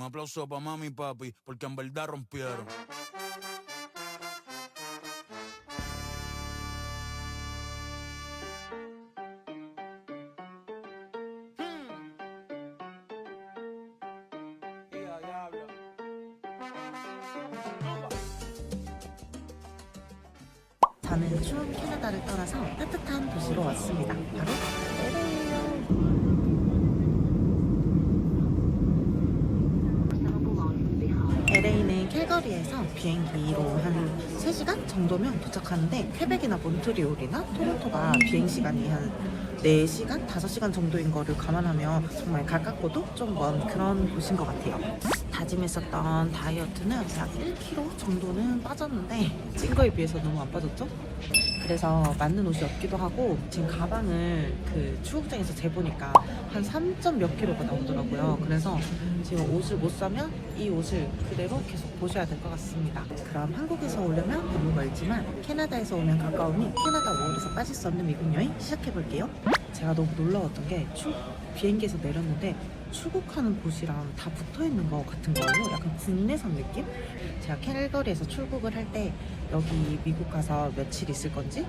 Un aplauso para mami y papi, porque en verdad rompieron. 저는 추운 캐나다를 떠나서 따뜻한 도시로 왔습니다. 바로 LA는 캘거리에서 비행기로 한 3시간 정도면 도착하는데 퀘벡이나 몬트리올이나 토론토가 비행시간이 한 4시간, 5시간 정도인 거를 감안하면 정말 가깝고도 좀 먼 그런 곳인 것 같아요. 다짐했었던 다이어트는 약 1kg 정도는 빠졌는데 찐 거에 비해서 너무 안 빠졌죠? 그래서 맞는 옷이 없기도 하고 지금 가방을 그 출국장에서 재보니까 한 3. 몇 킬로가 나오더라고요. 그래서 지금 옷을 못 사면 이 옷을 그대로 계속 보셔야 될 것 같습니다. 그럼 한국에서 오려면 너무 멀지만 캐나다에서 오면 가까우니 캐나다 5월에서 빠질 수 없는 미국 여행 시작해볼게요. 제가 너무 놀라웠던 게 비행기에서 내렸는데 출국하는 곳이랑 다 붙어있는 것 같은 거예요. 약간 국내선 느낌? 제가 캘거리에서 출국을 할 때 여기 미국 가서 며칠 있을 건지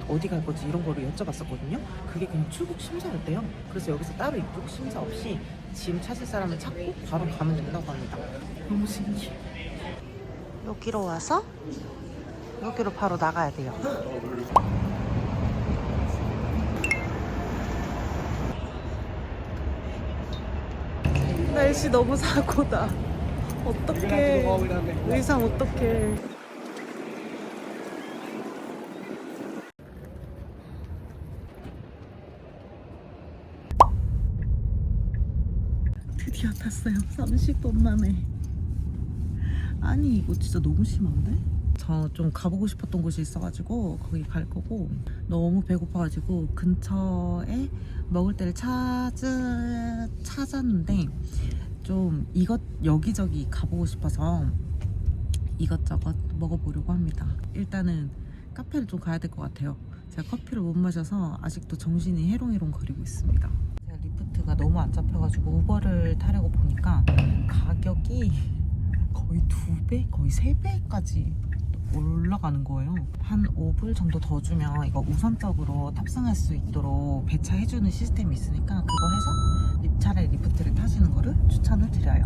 어디 갈 건지 이런 거를 여쭤봤었거든요. 그게 그냥 출국 심사였대요. 그래서 여기서 따로 입국 심사 없이 짐 찾을 사람을 찾고 바로 가면 된다고 합니다. 너무 신기해. 여기로 와서 여기로 바로 나가야 돼요. 날씨 너무 사고다. 어떡해. 의상 어떡해. 드디어 탔어요. 30분 만에. 아니 이거 진짜 너무 심한데? 저 좀 가보고 싶었던 곳이 있어가지고 거기 갈 거고 너무 배고파가지고 근처에 먹을 데를 찾았는데 좀 여기저기 가보고 싶어서 이것저것 먹어보려고 합니다. 일단은 카페를 좀 가야 될 것 같아요. 제가 커피를 못 마셔서 아직도 정신이 해롱해롱 거리고 있습니다. 제가 리프트가 너무 안 잡혀가지고 우버를 타려고 보니까 가격이 거의 2배? 거의 3배까지 올라가는 거예요. 한 5불 정도 더 주면 이거 우선적으로 탑승할 수 있도록 배차해주는 시스템이 있으니까 그거 해서 차라리 리프트를 타시는 거를 추천을 드려요.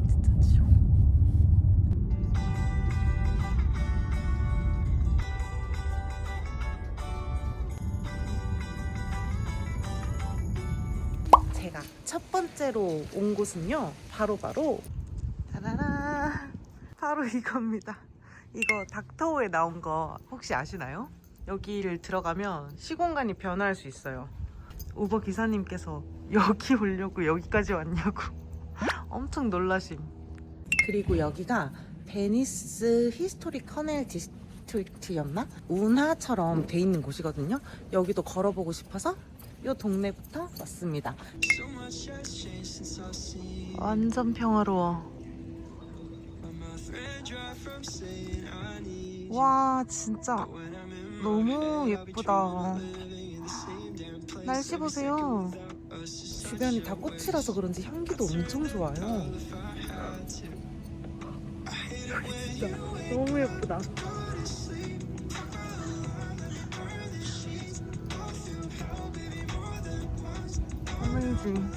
진짜 지옥. 제가 첫 번째로 온 곳은요. 바로 따라라 바로 이겁니다. 이거 닥터우에 나온 거 혹시 아시나요? 여기를 들어가면 시공간이 변화할 수 있어요. 우버 기사님께서 여기 오려고 여기까지 왔냐고 엄청 놀라심. 그리고 여기가 베니스 히스토릭 커넬 디스트릭트였나? 운하처럼 돼 있는 곳이거든요. 여기도 걸어보고 싶어서 이 동네부터 왔습니다. 완전 평화로워. 와 진짜 너무 예쁘다. 날씨 보세요. 주변이 다 꽃이라서 그런지 향기도 엄청 좋아요. 진짜 너무 예쁘다. 어메이징.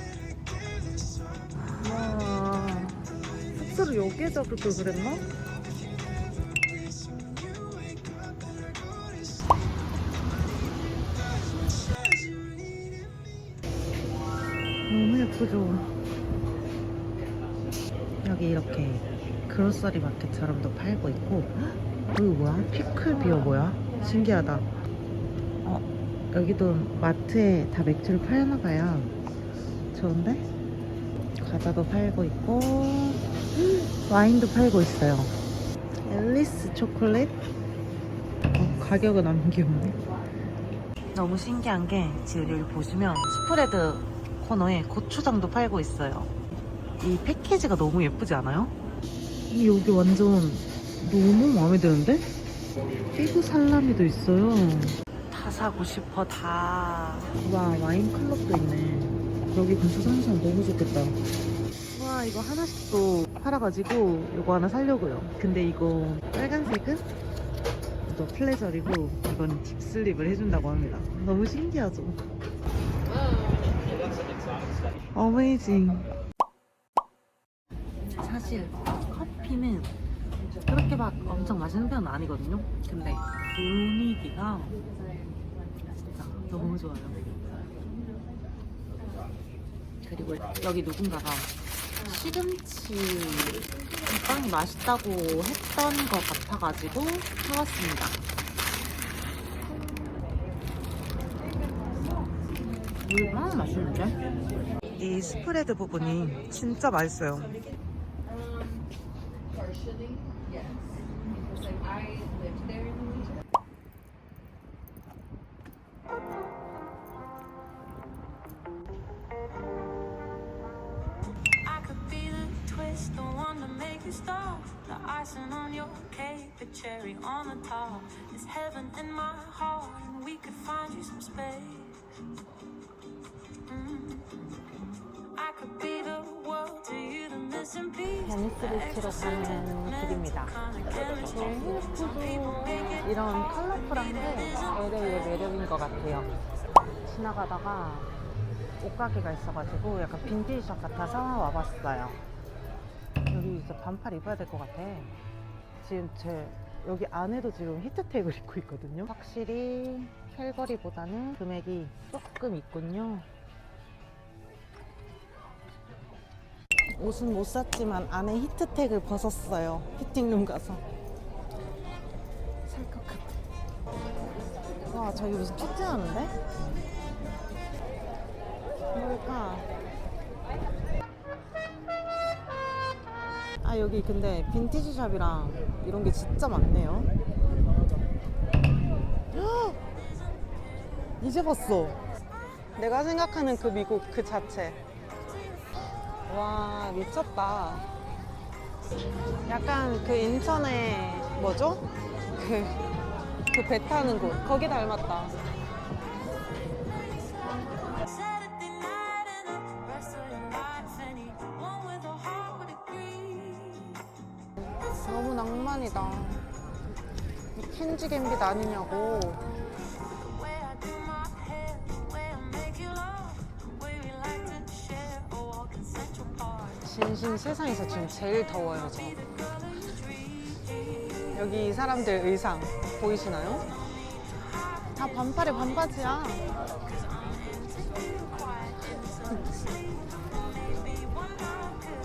와 숙소를 여기에 잡을 걸 그랬나? 너무 예쁘죠? 여기 이렇게 그로서리 마켓처럼도 팔고 있고 여기 뭐야? 피클 비어 뭐야? 신기하다. 여기도 마트에 다 맥주를 팔나봐요. 좋은데? 과자도 팔고 있고 와인도 팔고 있어요. 앨리스 초콜릿? 가격은 안 귀엽네. 너무 신기한 게 지금 여기 보시면 스프레드 코너에 고추장도 팔고 있어요. 이 패키지가 너무 예쁘지 않아요? 여기 완전 너무 마음에 드는데? 피그 살라미도 있어요. 다 사고 싶어 다. 와 와인 클럽도 있네. 여기 근처 사는 사람 너무 좋겠다. 와 이거 하나씩 또 팔아가지고 이거 하나 사려고요. 근데 이거 빨간색은 이거 플레저리고 이건 딥슬립을 해준다고 합니다. 너무 신기하죠? 어메이징. 사실 커피는 그렇게 막 엄청 맛있는 편은 아니거든요. 근데 분위기가 진짜 너무 좋아요. 그리고 여기 누군가가 시금치 빵이 맛있다고 했던 것 같아가지고 사왔습니다. 맛있는데? 이 스프레드 부분이 진짜 맛있어요. The one to make you stop, the icing on your cake, the cherry on the top. It's heaven in my heart, and we could find you some space. I could be the world to you, the missing piece. 베니스비치로 가는 길입니다. 이런 컬러풀한 게 LA의 매력인 것 같아요. 지나가다가 옷가게가 있어가지고 약간 빈티지샵 같아서 와봤어요. 여기 이제 반팔 입어야 될 것 같아. 지금 여기 안에도 지금 히트텍을 입고 있거든요. 확실히 캘거리보다는 금액이 조금 있군요. 옷은 못 샀지만 안에 히트텍을 벗었어요. 피팅룸 가서 살 것 같아. 와, 저기 무슨 축제하는데? 뭘까? 아, 여기 근데 빈티지 샵이랑 이런 게 진짜 많네요. 헉! 이제 봤어. 내가 생각하는 그 미국 그 자체. 와, 미쳤다. 약간 그 인천에 뭐죠? 그 배 타는 곳. 거기 닮았다. 너무 낭만이다. 이 켄지 갬빗 아니냐고. 진심 세상에서 지금 제일 더워요, 저. 여기 사람들 의상 보이시나요? 다 반팔에 반바지야.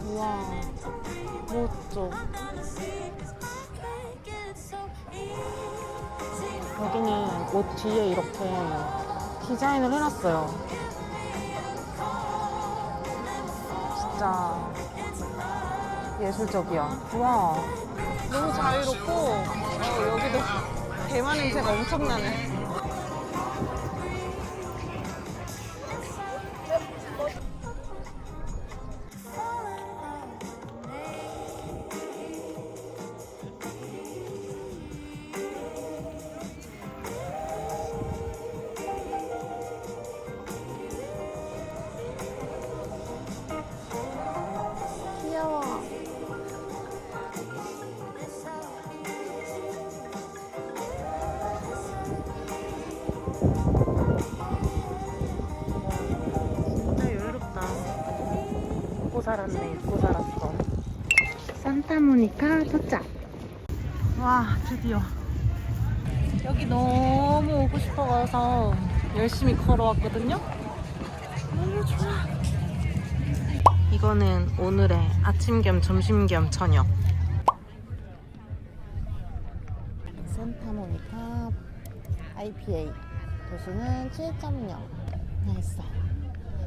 우와, 멋져. 여기는 옷 뒤에 이렇게 디자인을 해놨어요. 진짜 예술적이야. 우와, 너무 자유롭고 여기도 대만 냄새가 엄청나네. 귀여워. 진짜 여유롭다. 입고 살았네, 입고 살았어. 산타모니카 도착. 와, 드디어. 여기 너무 오고 싶어서 열심히 걸어왔거든요. 너무 좋아. 이거는 오늘의 아침 겸 점심 겸 저녁. 산타모니카 IPA 도수는 7.0. 맛있어.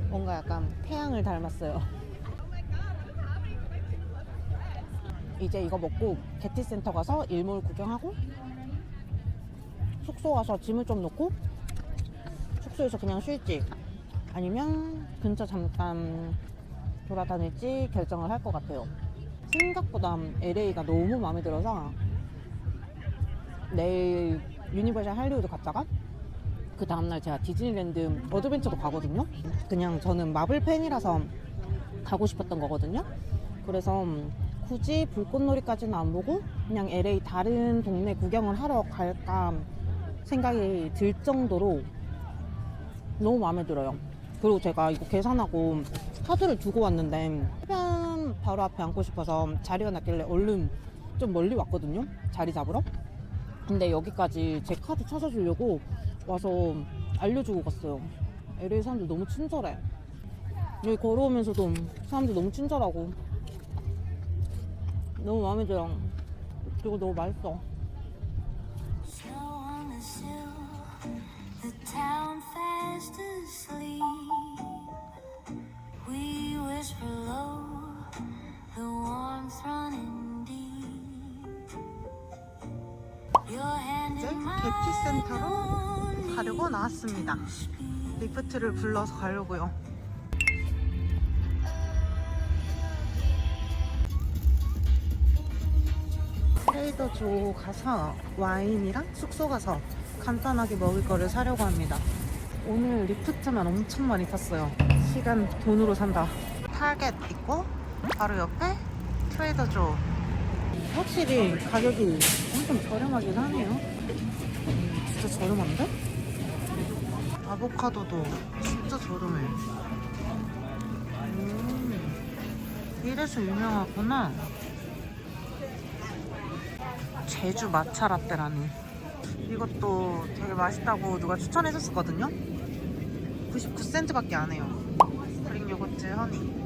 뭔가 약간 태양을 닮았어요. 이제 이거 먹고 게티센터 가서 일몰 구경하고 숙소 가서 짐을 좀 놓고 숙소에서 그냥 쉴지 아니면 근처 잠깐 돌아다닐지 결정을 할 것 같아요. 생각보다 LA가 너무 마음에 들어서 내일 유니버셜 할리우드 갔다가 그 다음날 제가 디즈니랜드 어드벤처도 가거든요. 그냥 저는 마블 팬이라서 가고 싶었던 거거든요. 그래서 굳이 불꽃놀이까지는 안 보고 그냥 LA 다른 동네 구경을 하러 갈까 생각이 들 정도로 너무 마음에 들어요. 그리고 제가 이거 계산하고 카드를 두고 왔는데 해변 바로 앞에 앉고 싶어서 자리가 났길래 얼른 좀 멀리 왔거든요, 자리 잡으러. 근데 여기까지 제 카드 찾아주려고 와서 알려주고 갔어요. LA 사람들 너무 친절해. 여기 걸어오면서도 사람들 너무 친절하고 너무 마음에 들어. 그리고 너무 맛있어. Snow on the sill, the town fast asleep. We whisper low, the warmth running deep. Your hand 이제 in mine. 객지센터로 가려고 나왔습니다. 리프트를 불러서 가려고요. 트레이더조 가서 와인이랑 숙소 가서 간단하게 먹을 거를 사려고 합니다. 오늘 리프트만 엄청 많이 탔어요. 시간 돈으로 산다. 타겟 있고 바로 옆에 트레이더조. 확실히 가격이 엄청 저렴하긴 하네요. 진짜 저렴한데? 아보카도도 진짜 저렴해. 이래서 유명하구나. 제주 마차 라떼라니. 이것도 되게 맛있다고 누가 추천해줬었거든요. 99센트밖에 안 해요. 그릭 요거트 허니.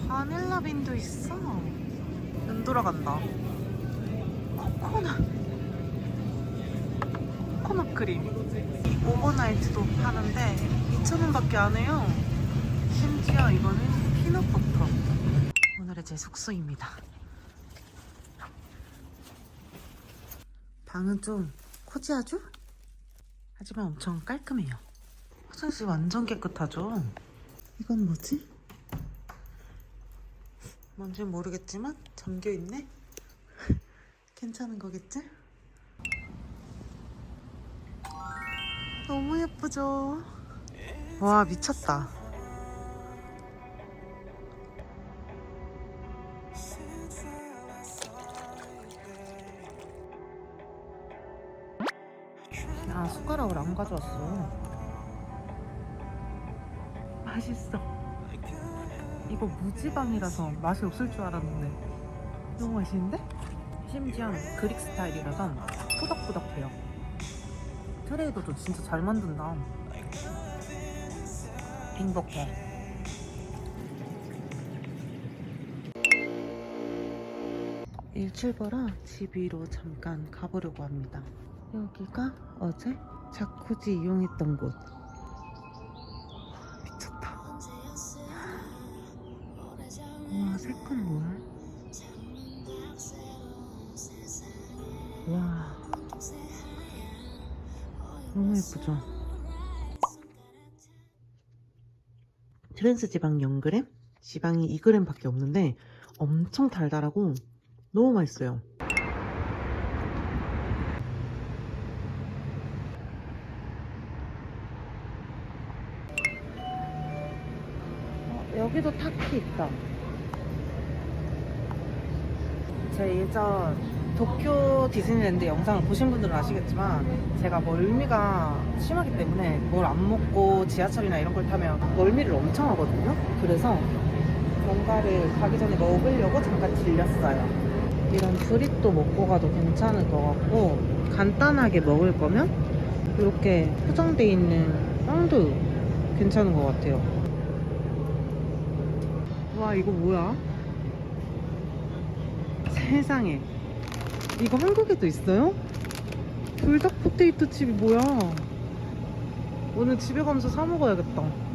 바닐라 빈도 있어. 눈 돌아간다. 코코넛 크림. 오버나이트도 파는데 2,000원밖에 안 해요. 심지어 이거는 피넛버터. 오늘의 제 숙소입니다. 방은 좀 코지하죠? 하지만 엄청 깔끔해요. 화장실 완전 깨끗하죠? 이건 뭐지? 뭔지는 모르겠지만 잠겨있네? 괜찮은 거겠지? 너무 예쁘죠? 와, 미쳤다. 아, 숟가락을 안 가져왔어. 맛있어. 이거 무지방이라서 맛이 없을 줄 알았는데 너무 맛있는데? 심지어 그릭 스타일이라서 꾸덕꾸덕해요. 트레이더도 진짜 잘 만든다. 행복해. 일출 보러 집 위로 잠깐 가보려고 합니다. 여기가 어제 자쿠지 이용했던 곳. 미쳤다. 와, 색깔 뭐야? 와, 너무 예쁘죠? 트랜스 지방 0g? 지방이 2g 밖에 없는데 엄청 달달하고 너무 맛있어요. 여기도 타키 있다. 제 예전 도쿄 디즈니랜드 영상을 보신 분들은 아시겠지만 제가 멀미가 심하기 때문에 뭘 안 먹고 지하철이나 이런 걸 타면 멀미를 엄청 하거든요. 그래서 뭔가를 가기 전에 먹으려고 잠깐 들렸어요. 이런 브리또 먹고 가도 괜찮을 것 같고, 간단하게 먹을 거면 이렇게 포장돼 있는 빵도 괜찮은 것 같아요. 와, 이거 뭐야? 세상에, 이거 한국에도 있어요? 불닭 포테이토 칩이 뭐야? 오늘 집에 가면서 사 먹어야겠다.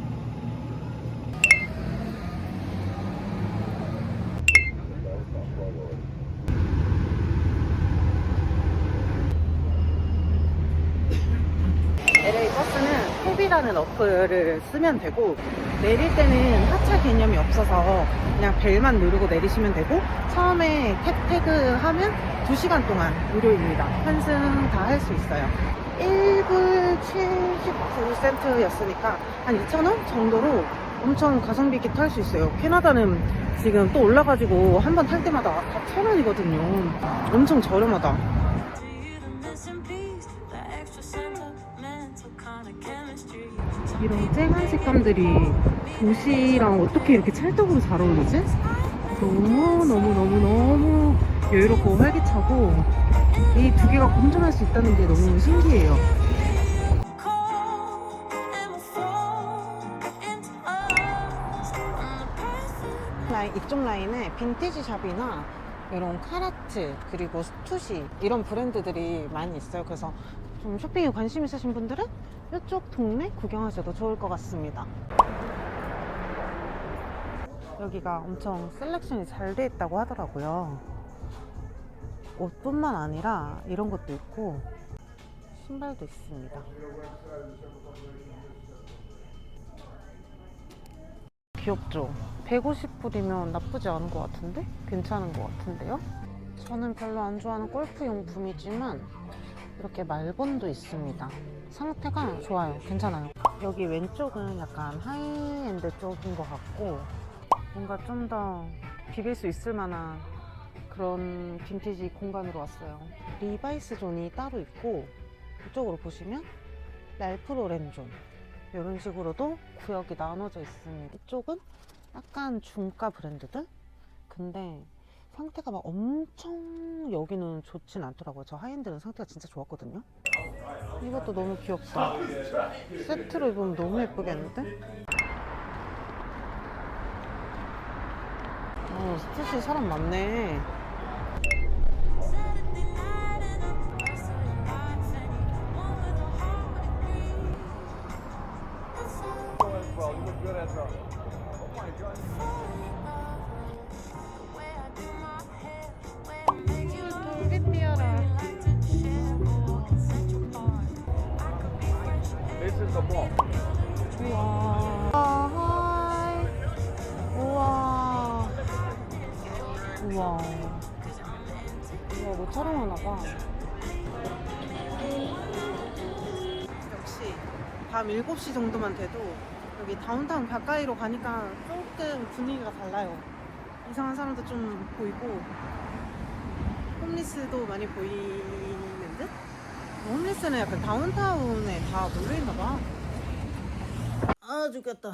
LA 버스는 톱이라는 어플을 쓰면 되고, 내릴 때는 하차 개념이 없어서 그냥 벨만 누르고 내리시면 되고, 처음에 태그하면 2시간 동안 무료입니다. 환승 다 할 수 있어요. 1불 79센트였으니까 한 2,000원 정도로 엄청 가성비 있게 탈 수 있어요. 캐나다는 지금 또 올라가지고 한 번 탈 때마다 다 1,000원이거든요. 엄청 저렴하다. To you, the missing piece, the extra sentimental kind of chemistry. 이런 쨍한 색감들이 도시랑 어떻게 이렇게 찰떡으로 잘 어울리지? 너무 여유롭고 활기차고 이 두 개가 공존할 수 있다는 게 너무 신기해요. Cold and we'll fall into us on the perfect. 이쪽 라인에 빈티지 샵이나 이런 카라트 그리고 스투시 이런 브랜드들이 많이 있어요. 그래서 좀 쇼핑에 관심 있으신 분들은 이쪽 동네 구경하셔도 좋을 것 같습니다. 여기가 엄청 셀렉션이 잘 돼 있다고 하더라고요. 옷뿐만 아니라 이런 것도 있고 신발도 있습니다. 귀엽죠? 150불이면 나쁘지 않은 것 같은데? 괜찮은 것 같은데요? 저는 별로 안 좋아하는 골프 용품이지만 이렇게 말본도 있습니다. 상태가 좋아요. 괜찮아요. 여기 왼쪽은 약간 하이엔드 쪽인 것 같고 뭔가 좀 더 비빌 수 있을 만한 그런 빈티지 공간으로 왔어요. 리바이스 존이 따로 있고 이쪽으로 보시면 랄프 로렌 존 이런 식으로도 구역이 나눠져 있습니다. 이쪽은 약간 중가 브랜드들? 근데 상태가 막 엄청 여기는 좋진 않더라고요. 저 하이엔드는 상태가 진짜 좋았거든요. 이것도 너무 귀엽다. 세트로 입으면 너무 예쁘겠는데? 스트시 사람 많네. Saturday night and the rest of your life, and you one with a heart agree. It's all the way I do my hair, the way I make you love. Like to share, but what can set you apart? I could be fresh and 우와. 하이. 우와. 우와. 우와, 뭐 촬영하나봐. 역시 밤 7시 정도만 돼도 여기 다운타운 가까이로 가니까 조금 분위기가 달라요. 이상한 사람도 좀 보이고 홈리스도 많이 보이는 듯? 홈리스는 약간 다운타운에 다 몰려있나봐. 아, 죽겠다.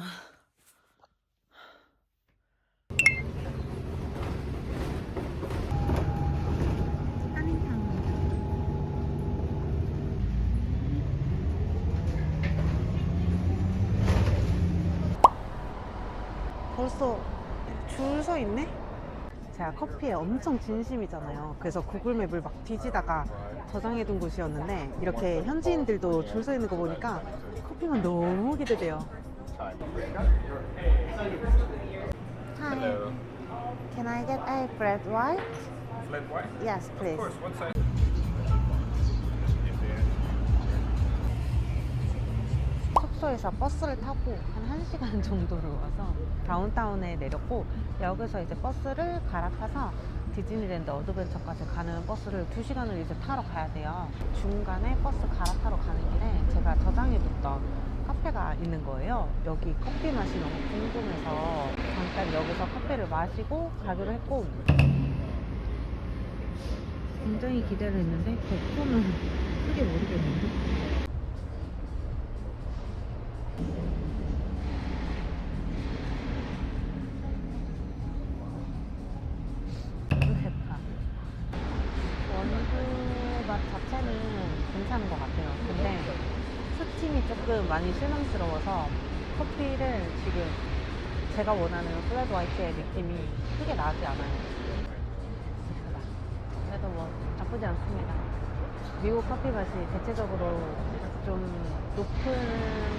벌써 줄 서 있네? 제가 커피에 엄청 진심이잖아요. 그래서 구글맵을 막 뒤지다가 저장해둔 곳이었는데 이렇게 현지인들도 줄 서 있는 거 보니까 커피만 너무 기대돼요. Hi. Can I get a flat white? Flat white? Yes, please. Of course, what size? 숙소에서 버스를 타고 한 1시간 정도를 와서 다운타운에 내렸고 여기서 이제 버스를 갈아타서 디즈니랜드 어드벤처까지 가는 버스를 2시간을 이제 타러 가야 돼요. 중간에 버스 갈아타러 가는 길에 제가 저장해뒀던 카페가 있는 거예요. 여기 커피 맛이 너무 궁금해서 잠깐 여기서 커피를 마시고 가기로 했고 굉장히 기대를 했는데 거품은 크게 모르겠는데 원두 맛 자체는 괜찮은 것 같아요. 근데 스팀이 조금 많이 실망스러워서 커피를 지금 제가 원하는 플랫 화이트의 느낌이 크게 나지 않아요. 그래도 뭐 나쁘지 않습니다. 미국 커피 맛이 대체적으로 좀 높은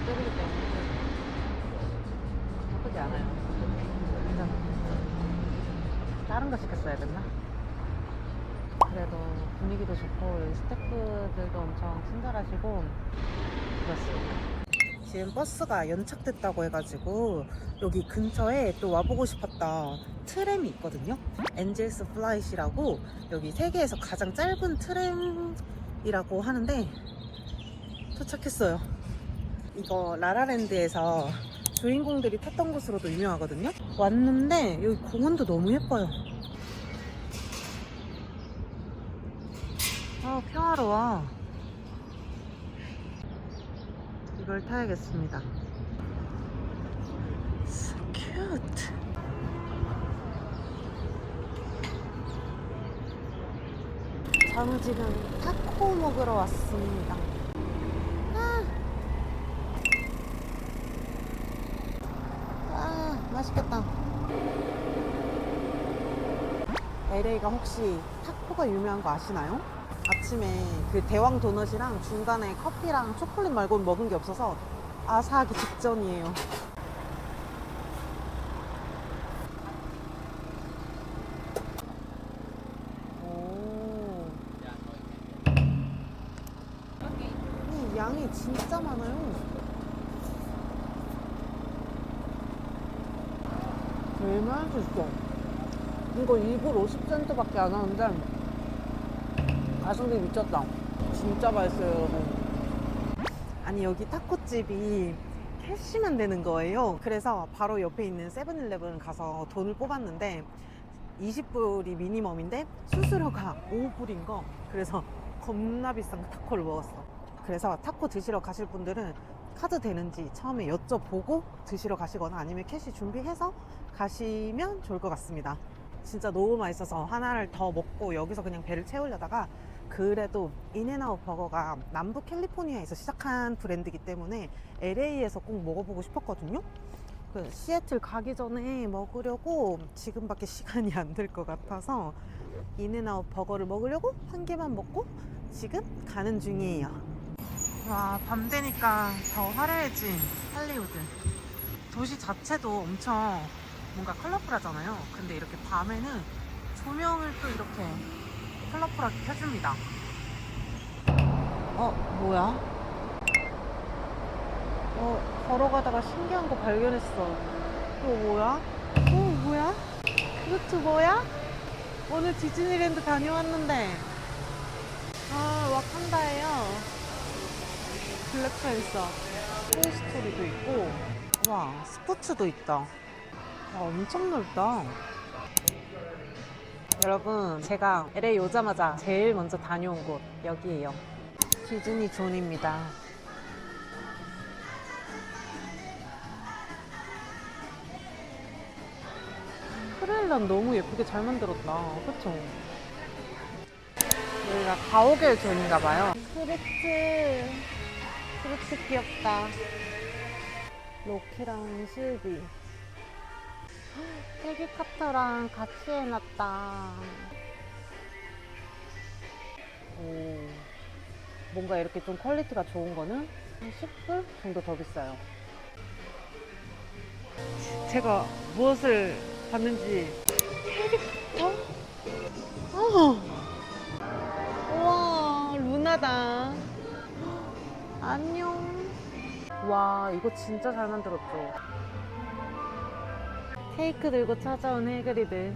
쪽이기 때문에 나쁘지 않아요. 괜찮아요. 다른 거 시켰어야 됐나? 그래도 분위기도 좋고 여기 스태프들도 엄청 친절하시고 그렇습니다. 지금 버스가 연착됐다고 해가지고 여기 근처에 또 와보고 싶었던 트램이 있거든요. 엔젤스 플라잇이라고 여기 세계에서 가장 짧은 트램이라고 하는데 도착했어요. 이거 라라랜드에서 주인공들이 탔던 곳으로도 유명하거든요. 왔는데 여기 공원도 너무 예뻐요. 평화로워. 이걸 타야겠습니다. So cute. 저는 지금 타코 먹으러 왔습니다. 맛있겠다. LA가 혹시 타코가 유명한 거 아시나요? 아침에 그 대왕 도넛이랑 중간에 커피랑 초콜릿 말고는 먹은 게 없어서 아사하기 직전이에요. 양이 진짜 많아요. 제일 맛있어. 이거 2불 50센트밖에 안 하는데 가성비 미쳤다. 진짜 맛있어요, 여러분. 아니, 여기 타코집이 캐시만 되는 거예요. 그래서 바로 옆에 있는 세븐일레븐 가서 돈을 뽑았는데 20불이 미니멈인데 수수료가 5불인 거. 그래서 겁나 비싼 타코를 먹었어. 그래서 타코 드시러 가실 분들은 카드 되는지 처음에 여쭤보고 드시러 가시거나 아니면 캐시 준비해서 가시면 좋을 것 같습니다. 진짜 너무 맛있어서 하나를 더 먹고 여기서 그냥 배를 채우려다가 그래도 인앤아웃 버거가 남부 캘리포니아에서 시작한 브랜드이기 때문에 LA에서 꼭 먹어보고 싶었거든요. 그 시애틀 가기 전에 먹으려고 지금밖에 시간이 안 될 것 같아서 인앤아웃 버거를 먹으려고 한 개만 먹고 지금 가는 중이에요. 와, 밤 되니까 더 화려해진 할리우드. 도시 자체도 엄청 뭔가 컬러풀하잖아요. 근데 이렇게 밤에는 조명을 또 이렇게 컬러풀하게 켜줍니다. 뭐야? 걸어가다가 신기한 거 발견했어. 이거 뭐야? 뭐야? 그것도 뭐야? 오늘 디즈니랜드 다녀왔는데 와칸다예요. 블랙팬서, 토이스토리도 있고, 와, 스포츠도 있다. 와, 엄청 넓다. 여러분, 제가 LA 오자마자 제일 먼저 다녀온 곳 여기예요. 디즈니 존입니다. 트레일러는 너무 예쁘게 잘 만들었다. 그쵸? 여기가 가오갤 존인가봐요. 그렇지 귀엽다. 로키랑 실비. 헬기콥터랑 같이 해놨다. 뭔가 이렇게 좀 퀄리티가 좋은 거는 한 10불 정도 더 비싸요. 제가 무엇을 봤는지. 헬기콥터? 우와, 루나다. 안녕. 와, 이거 진짜 잘 만들었죠. 케이크 들고 찾아온 해그리드.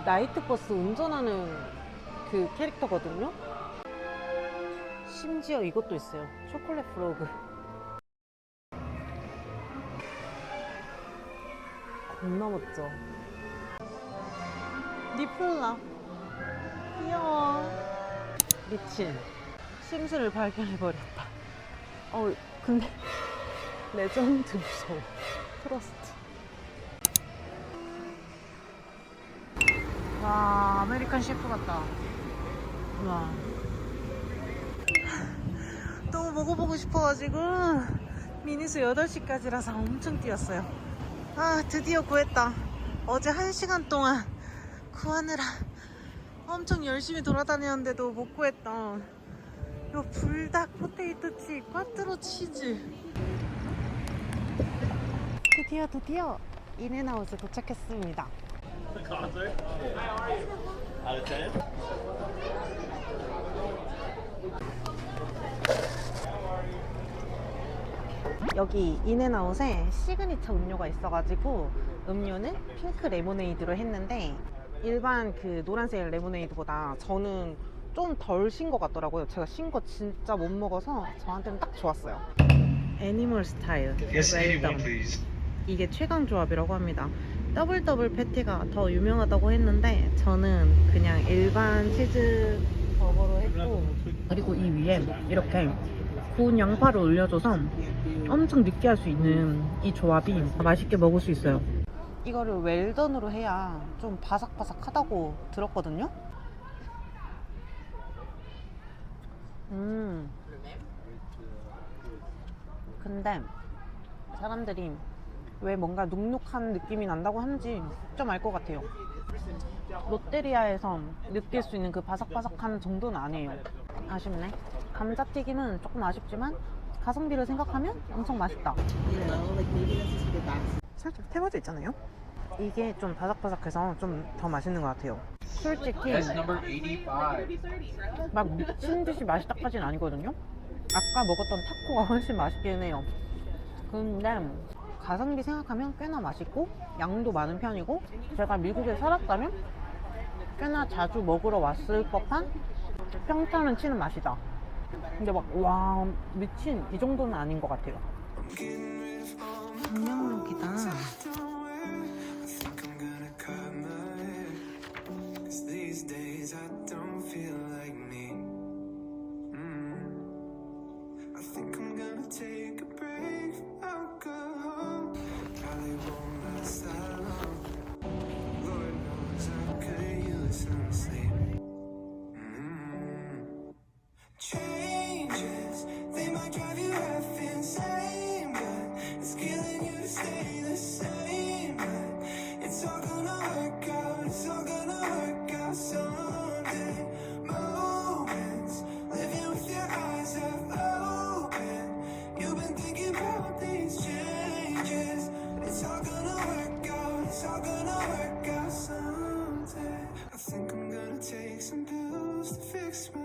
나이트버스 운전하는 그 캐릭터거든요. 심지어 이것도 있어요. 초콜릿 프로그. 겁나 멋져. 니플라. 귀여워. 미친. 심슨을 발견해버렸다. 근데 레전드 무서워. 트러스트. 와, 아메리칸 셰프 같다. 와. 너무 먹어보고 싶어가지고 미니수 8시까지라서 엄청 뛰었어요. 드디어 구했다. 어제 1시간 동안 구하느라 엄청 열심히 돌아다녔는데도 못 구했던 요 불닭 포테이토 칩 꽈트로 치즈. 드디어 인앤아웃에 도착했습니다. 여기 인앤아웃에 시그니처 음료가 있어가지고 음료는 핑크 레모네이드로 했는데 일반 그 노란색 레모네이드보다 저는 좀 덜 신 것 같더라고요. 제가 신 거 진짜 못 먹어서 저한테는 딱 좋았어요. 애니멀 스타일 Yes, 웰던. 81 please. 이게 최강 조합이라고 합니다. 더블 패티가 더 유명하다고 했는데 저는 그냥 일반 치즈 버거로 했고, 그리고 이 위에 이렇게 구운 양파를 올려줘서 엄청 느끼할 수 있는 이 조합이 맛있게 먹을 수 있어요. 이거를 웰던으로 해야 좀 바삭바삭하다고 들었거든요. 근데 사람들이 왜 뭔가 눅눅한 느낌이 난다고 하는지 좀 알 것 같아요. 롯데리아에서 느낄 수 있는 그 바삭바삭한 정도는 아니에요. 아쉽네. 감자튀김은 조금 아쉽지만 가성비를 생각하면 엄청 맛있다. 살짝 태워져 있잖아요. 이게 좀 바삭바삭해서 좀 더 맛있는 것 같아요. 솔직히 That's number 85. 막 미친 듯이 맛있다까지는 아니거든요. 아까 먹었던 타코가 훨씬 맛있긴 해요. 근데 가성비 생각하면 꽤나 맛있고 양도 많은 편이고, 제가 미국에 살았다면 꽤나 자주 먹으러 왔을 법한 평타는 치는 맛이다. 근데 막 와 미친 이 정도는 아닌 것 같아요. 정명록이다. These days I don't feel like me. I think I'm gonna take a break from alcohol. Probably won't last that long. Lord knows I could use some sleep. Changes, they might drive you half insane, but it's killing you to stay the same. But it's all gonna work out, it's all gonna work out someday. Moments, living with your eyes half open. You've been thinking about these changes, but it's all gonna work out, it's all gonna work out someday. I think I'm gonna take some pills to fix my